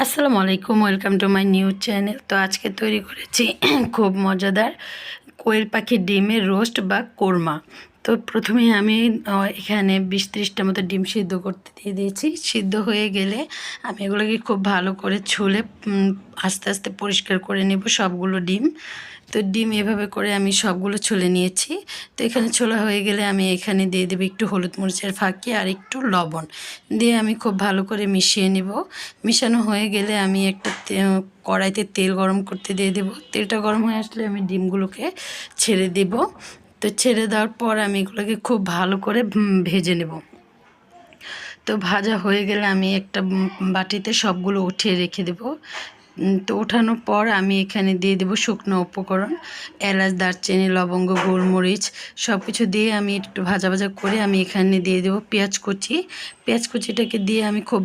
আসসালামু আলাইকুম, welcome to my new channel. তো আজকে তৈরি করেছি খুব মজাদার কোয়েল পাখির ডিমের রোস্ট বা কোরমা। তো প্রথমে আমি এখানে 20-30টা মতো ডিম সিদ্ধ করতে দিয়ে দিয়েছি। সিদ্ধ হয়ে গেলে আমি এগুলোকে খুব ভালো করে ছুলে আস্তে আস্তে পরিষ্কার করে নেব সবগুলো ডিম। তো ডিম এভাবে করে আমি সবগুলো ছুলে নিয়েছি। তো এখানে ছোলা হয়ে গেলে আমি এখানে দিয়ে দেবো একটু হলুদ মরিচের ফাঁকি আর একটু লবণ দিয়ে আমি খুব ভালো করে মিশিয়ে নেব। মিশানো হয়ে গেলে আমি একটা কড়াইতে তেল গরম করতে দিয়ে দেবো। তেলটা গরম হয়ে আসলে আমি ডিমগুলোকে ছেড়ে দেব। তো ছেড়ে দেওয়ার পর আমি এগুলোকে খুব ভালো করে ভেজে নেব। তো ভাজা হয়ে গেলে আমি একটা বাটিতে সবগুলো উঠিয়ে রেখে দেব। তো ওঠানোর পর আমি এখানে দিয়ে দেবো শুকনো উপকরণ, এলাচ, দারচিনি, লবঙ্গ, গোলমরিচ সব কিছু দিয়ে আমি একটু ভাজা ভাজা করে আমি এখানে দিয়ে দেবো পেঁয়াজ কুচি। পেঁয়াজ কুচিটাকে দিয়ে আমি খুব